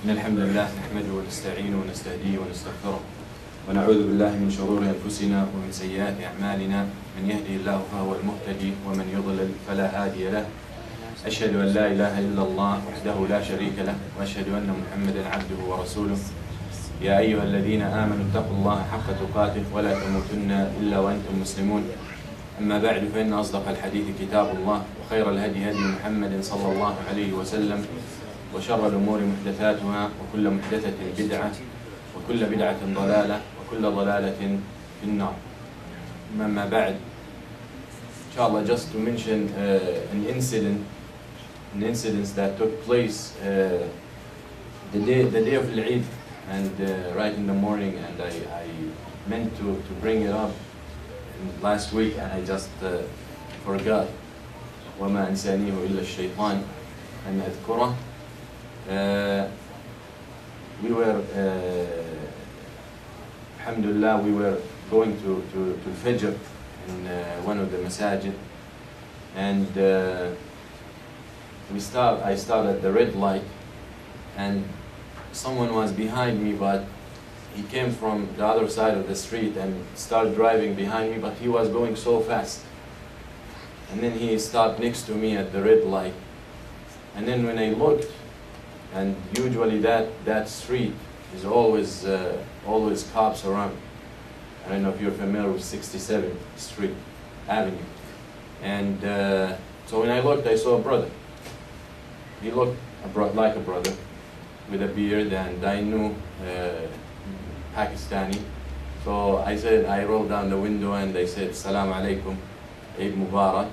إن الحمد لله نحمده ونستعينه ونستهديه ونستغفره ونعوذ بالله من شرور أنفسنا ومن سيئات أعمالنا من يهده الله فهو المهتدي ومن يضلل فلا هادي له أشهد أن لا إله إلا الله وحده لا شريك له وأشهد أن محمدا عبده ورسوله يا أيها الذين آمنوا اتقوا الله حق تقاته ولا تموتن إلا وأنتم مسلمون أما بعد فإن أصدق الحديث كتاب الله وخير الهدي هدي محمد صلى الله عليه وسلم وشر الأمور محدثاتها وكل محدثة بدعة وكل بدعة ضلالة وكل ضلالة في النار. أما بعد, inshallah, just to mention an incident that took place the day of Eid, and right in the morning, and I meant to bring it up last week and I just forgot. وما أنسانيه إلا الشيطان أن أذكره. We were, alhamdulillah, we were going to Fajr in one of the masajid, and I stopped at the red light, and someone was behind me, but he came from the other side of the street and started driving behind me, but he was going so fast. And then he stopped next to me at the red light. And then when I looked, and usually that street is always cops around. I don't know if you're familiar with 67th Street Avenue. And so when I looked, I saw a brother. He looked like a brother with a beard, and I knew Pakistani. So I rolled down the window and I said, Assalamu alaikum, Eid Mubarak.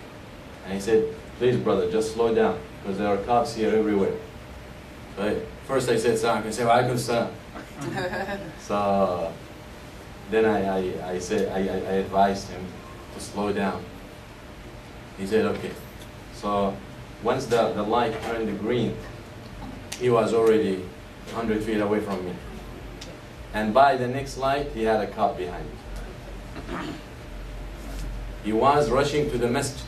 And he said, please brother, just slow down, because there are cops here everywhere. So first I said, Salam, I said, wa alaikum salam. So then I advised him to slow down. He said, okay. So once the light turned green, he was already 100 feet away from me. And by the next light, he had a cop behind him. He was rushing to the masjid.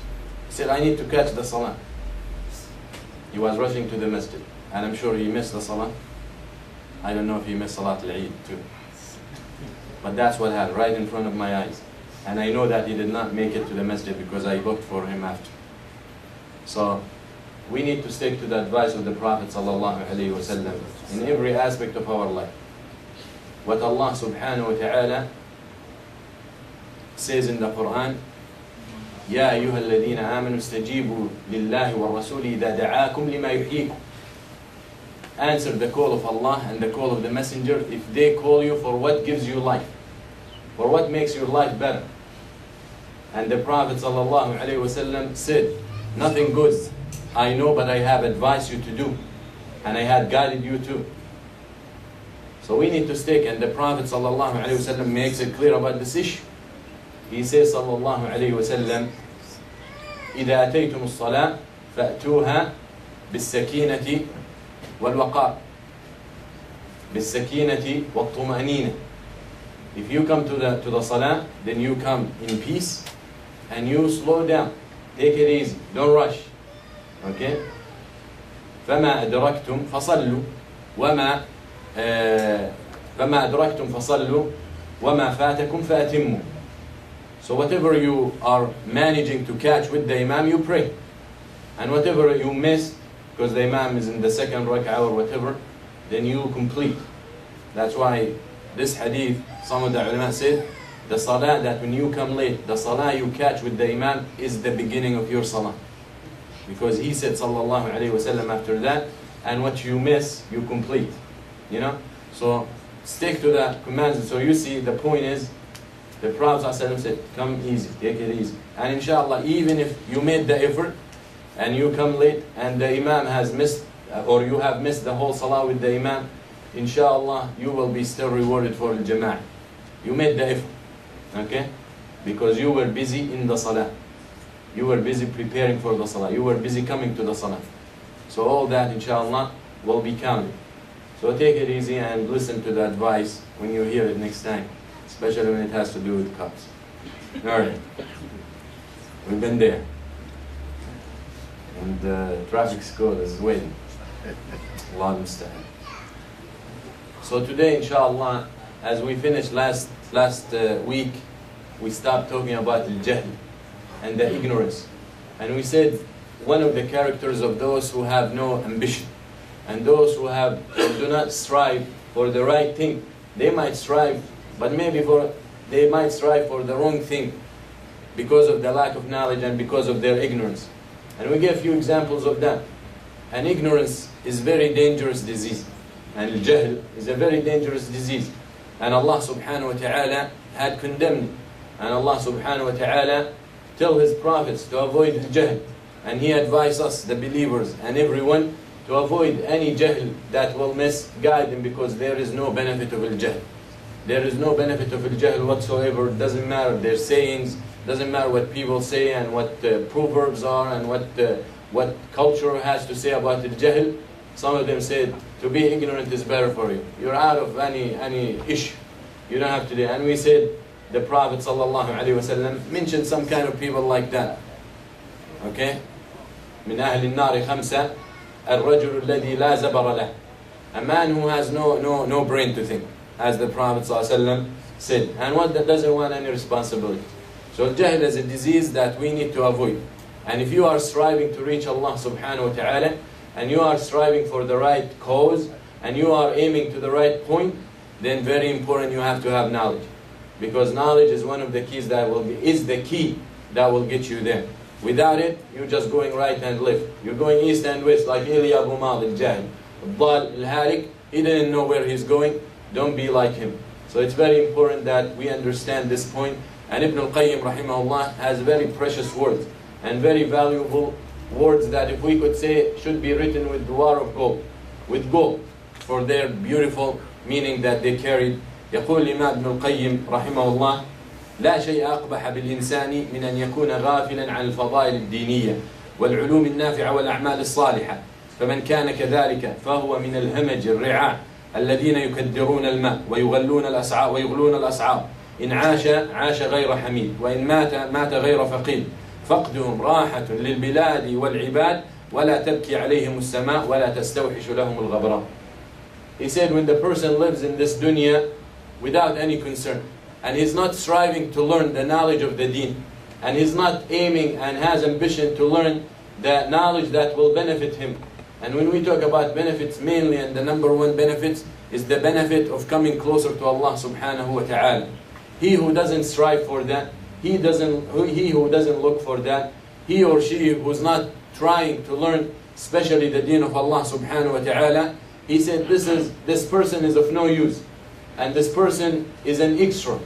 He said, I need to catch the salah. He was rushing to the masjid. And I'm sure he missed the salah. I don't know if he missed Salat al-Eid too. But that's what happened, right in front of my eyes. And I know that he did not make it to the masjid because I looked for him after. So we need to stick to the advice of the Prophet ﷺ in every aspect of our life. What Allah subhanahu wa ta'ala says in the Quran, يا أيها الذين آمنوا استجيبوا لله والرسول إذا دعاكم لما يحييكم. Answer the call of Allah and the call of the Messenger if they call you for what gives you life, for what makes your life better. And the Prophet ﷺ said, nothing good I know, but I have advised you to do, and I had guided you to. So we need to stick, and the Prophet ﷺ makes it clear about this issue. He says sallallahu alayhi wa sallam, إِذَا أَتَيْتُمُ الصَّلَاةِ فَأْتُوهَا بِالسَّكِينَةِ وَالْوَقَارِ بِالسَّكِينَةِ وَالطُّمَأْنِينَةِ. If you come to the salah, then you come in peace, and you slow down. Take it easy, don't rush. Okay? فَمَا أَدْرَكْتُمْ فَصَلُّوا وَمَا أَدْرَكْتُمْ فَصَلُّوا وَمَا فَاتَكُمْ فَأَتِمُّوا. So whatever you are managing to catch with the Imam, you pray. And whatever you miss, because the Imam is in the second rak'ah or whatever, then you complete. That's why this hadith, some of the ulama said, the salah that when you come late, the salah you catch with the Imam is the beginning of your salah. Because he said sallallahu alayhi wa sallam after that, and what you miss, you complete. You know? So stick to the commands. So you see, the point is, the Prophet ﷺ said, come easy, take it easy. And inshallah, even if you made the effort, and you come late, and the Imam has missed, or you have missed the whole salah with the Imam, inshallah, you will be still rewarded for the jama'ah. You made the effort, okay? Because you were busy in the salah. You were busy preparing for the salah. You were busy coming to the salah. So all that, inshallah, will be counted. So take it easy and listen to the advice when you hear it next time, especially when it has to do with cops. Alright, we've been there. And the traffic school is waiting. Allah musta'an. So today, inshallah, as we finished last week, we stopped talking about al-jahl and the ignorance. And we said one of the characters of those who have no ambition and those who do not strive for the right thing, they might strive, but they might strive for the wrong thing because of the lack of knowledge and because of their ignorance. And we gave a few examples of that. And ignorance is a very dangerous disease. And al-jahl is a very dangerous disease. And Allah subhanahu wa ta'ala had condemned it. And Allah subhanahu wa ta'ala tell His prophets to avoid al-jahl. And He advised us, the believers and everyone, to avoid any jahl that will misguide them, because there is no benefit of al-jahl. There is no benefit of al-jahl whatsoever. It doesn't matter their sayings, doesn't matter what people say and what proverbs are and what culture has to say about al-jahl. Some of them said, to be ignorant is better for you. You're out of any issue. You don't have to do it. And we said, the Prophet ﷺ mentioned some kind of people like that. Okay? من أهل النار خمسة الرجل الذي لا زبر له. A man who has no brain to think, as the Prophet ﷺ said, and one that doesn't want any responsibility. So jahl is a disease that we need to avoid. And if you are striving to reach Allah subhanahu wa ta'ala, and you are striving for the right cause, and you are aiming to the right point, then very important, you have to have knowledge. Because knowledge is one of the keys is the key that will get you there. Without it, you're just going right and left. You're going east and west like Ili Abu Mal al-Jahl. Al-Dal al-Harik, he didn't know where he's going. Don't be like him. So it's very important that we understand this point. And Ibn al-Qayyim rahimahullah has very precious words and very valuable words that, if we could say, should be written with duar of gold, with gold, for their beautiful meaning that they carried. يقول الإمام ابن القيم رحمه الله: لا شيء أقبح بالإنسان من أن يكون غافلا عن الفضائل الدينية والعلوم النافعة والأعمال الصالحة، فمن كان كذلك فهو من الهمج الرعاع الذين يكدرون الماء ويغلون الأسعار. إن عاش غير حميد، وإن مات غير فقيد. فقدهم راحة للبلاد والعباد، ولا تبكي عليهم السماء ولا تستوحش لهم الغبراء. He said, when the person lives in this dunya without any concern, and he's not striving to learn the knowledge of the deen, and he's not aiming and has ambition to learn the knowledge that will benefit him. And when we talk about benefits mainly, and the number one benefit is the benefit of coming closer to Allah subhanahu wa ta'ala. He who doesn't strive for that, he who doesn't look for that, he or she who's not trying to learn, especially the deen of Allah subhanahu wa ta'ala, he said this person is of no use, and this person is an extra,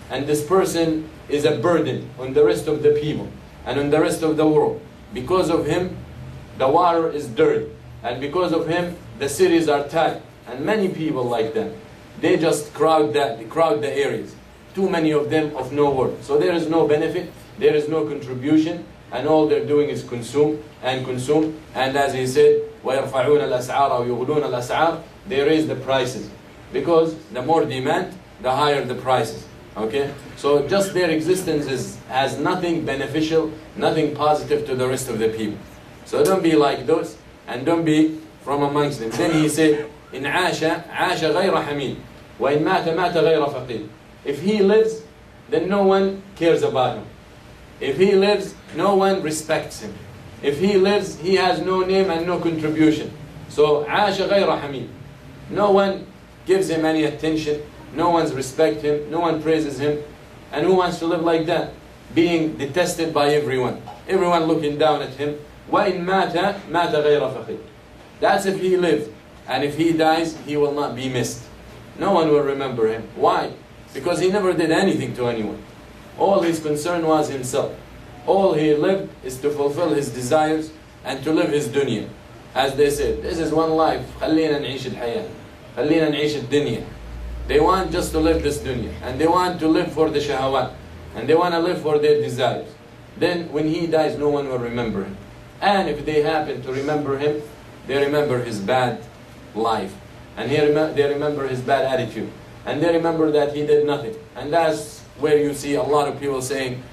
and this person is a burden on the rest of the people and on the rest of the world. Because of him, the water is dirty, and because of him, the cities are tight, and many people like that. They just crowd the areas. Too many of them of no worth. So there is no benefit, there is no contribution, and all they're doing is consume and consume. And as he said, وَيَرْفَعُونَ الْأَسْعَارَ وَيُغْلُونَ الْأَسْعَارَ, they raise the prices. Because the more demand, the higher the prices. Okay? So just their existence has nothing beneficial, nothing positive to the rest of the people. So don't be like those, and don't be from amongst them. Then he said, إِنْ عَاشَ غَيْرَ حَمِيدٍ وَإِنْ مَاتَ غَيْرَ فَقِيرٍ. If he lives, then no one cares about him. If he lives, no one respects him. If he lives, he has no name and no contribution. So, عاش غير حميد. No one gives him any attention. No one respects him. No one praises him. And who wants to live like that? Being detested by everyone. Everyone looking down at him. وَإِنْ مَاتَ غَيْرَ فَقِيرٍ. That's if he lives. And if he dies, he will not be missed. No one will remember him. Why? Because he never did anything to anyone. All his concern was himself. All he lived is to fulfill his desires and to live his dunya. As they said, this is one life. خلينا نعيش الحياة. خلينا نعيش الدنيا. They want just to live this dunya. And they want to live for the shahawat. And they want to live for their desires. Then when he dies, no one will remember him. And if they happen to remember him, they remember his bad life. And they remember his bad attitude. And they remember that he did nothing. And that's where you see a lot of people saying,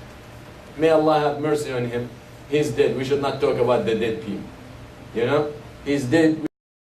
may Allah have mercy on him. He's dead. We should not talk about the dead people. You know? He's dead.